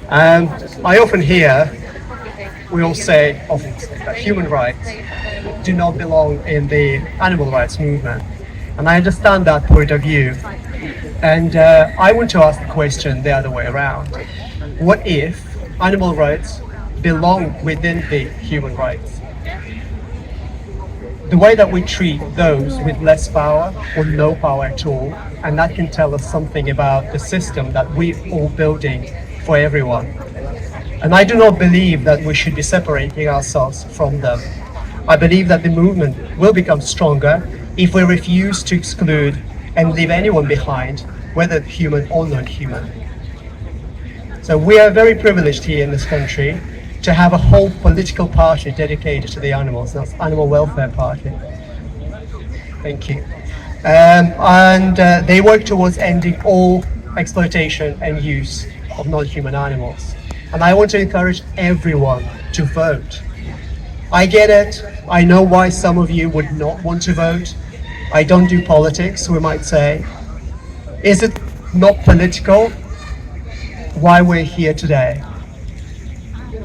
I often hear, we all say, often say that human rights do not belong in the animal rights movement. And I understand that point of view. And I want to ask the question the other way around. What if animal rights belong within the human rights? The way that we treat those with less power or no power at all, and that can tell us something about the system that we're all building for everyone. And I do not believe that we should be separating ourselves from them. I believe that the movement will become stronger if we refuse to exclude and leave anyone behind, whether human or non-human. So we are very privileged here in this country to have a whole political party dedicated to the animals. That's Animal Welfare Party. Thank you. They work towards ending all exploitation and use of non-human animals. And I want to encourage everyone to vote. I get it. I know why some of you would not want to vote. I don't do politics, we might say. Is it not political why we're here today?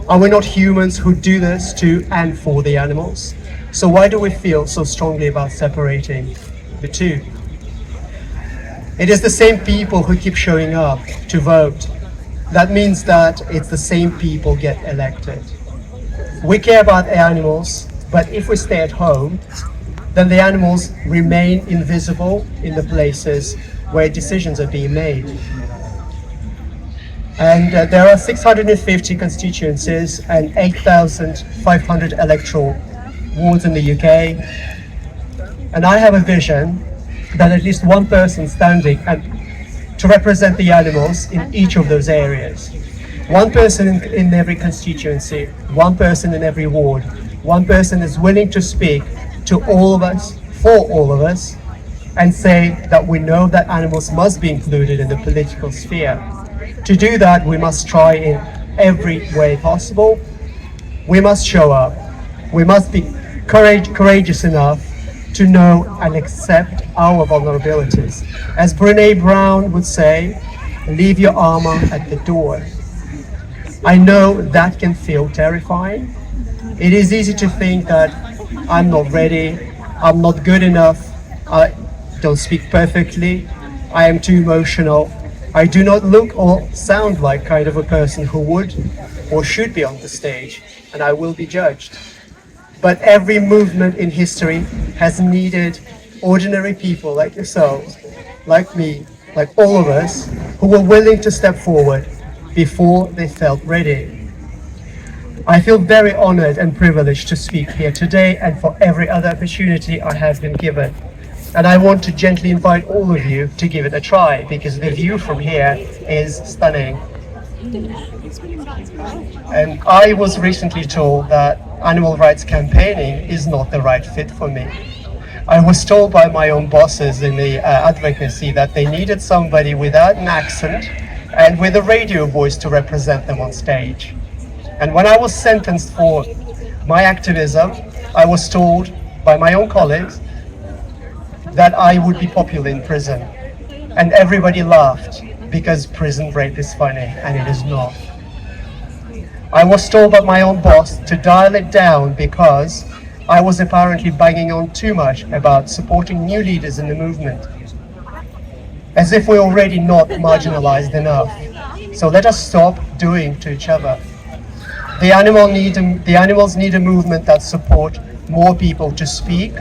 Are we not humans who do this to and for the animals? So why do we feel so strongly about separating the two? It is the same people who keep showing up to vote. That means that it's the same people get elected. We care about the animals, but if we stay at home, then the animals remain invisible in the places where decisions are being made. And there are 650 constituencies and 8,500 electoral wards in the UK. And I have a vision that at least one person standing to represent the animals in each of those areas. One person in every constituency, one person in every ward, one person is willing to speak to all of us, for all of us, and say that we know that animals must be included in the political sphere. To do that, we must try in every way possible. We must show up. We must be courageous enough to know and accept our vulnerabilities. As Brené Brown would say, leave your armor at the door. I know that can feel terrifying. It is easy to think that I'm not ready, I'm not good enough, I don't speak perfectly, I am too emotional, I do not look or sound like kind of a person who would or should be on the stage, and I will be judged. But every movement in history has needed ordinary people like yourselves, like me, like all of us, who were willing to step forward before they felt ready. I feel very honored and privileged to speak here today and for every other opportunity I have been given. And I want to gently invite all of you to give it a try, because the view from here is stunning. And I was recently told that animal rights campaigning is not the right fit for me. I was told by my own bosses in the advocacy that they needed somebody without an accent and with a radio voice to represent them on stage. And when I was sentenced for my activism, I was told by my own colleagues that I would be popular in prison. And everybody laughed because prison rape is funny, and it is not. I was told by my own boss to dial it down because I was apparently banging on too much about supporting new leaders in the movement, as if we're already not marginalized enough. So let us stop doing to each other. The animals need a movement that supports more people to speak,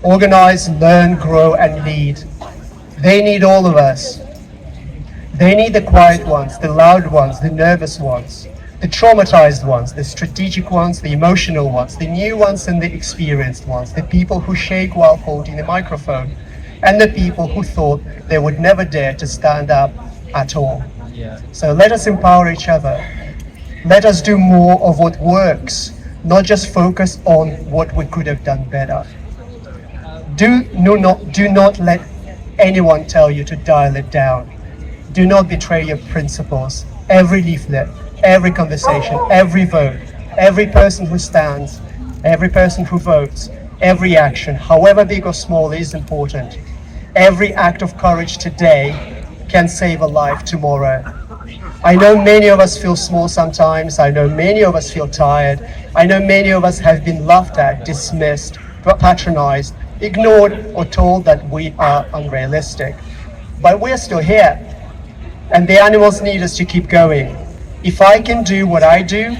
organize, learn, grow, and lead. They need all of us. They need the quiet ones, the loud ones, the nervous ones, the traumatized ones, the strategic ones, the emotional ones, the new ones and the experienced ones, the people who shake while holding the microphone, and the people who thought they would never dare to stand up at all. So let us empower each other. Let us do more of what works, not just focus on what we could have done better. Do not let anyone tell you to dial it down. Do not betray your principles. Every leaflet, every conversation, every vote, every person who stands, every person who votes, every action, however big or small, is important. Every act of courage today can save a life tomorrow. I know many of us feel small sometimes. I know many of us feel tired. I know many of us have been laughed at, dismissed, patronized, ignored, or told that we are unrealistic. But we're still here, and the animals need us to keep going. If I can do what I do,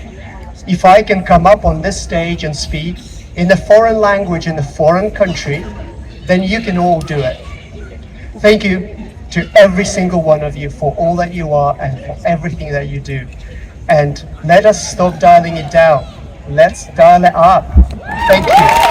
if I can come up on this stage and speak in a foreign language in a foreign country, then you can all do it. Thank you to every single one of you for all that you are and for everything that you do. And let us stop dialing it down. Let's dial it up. Thank you.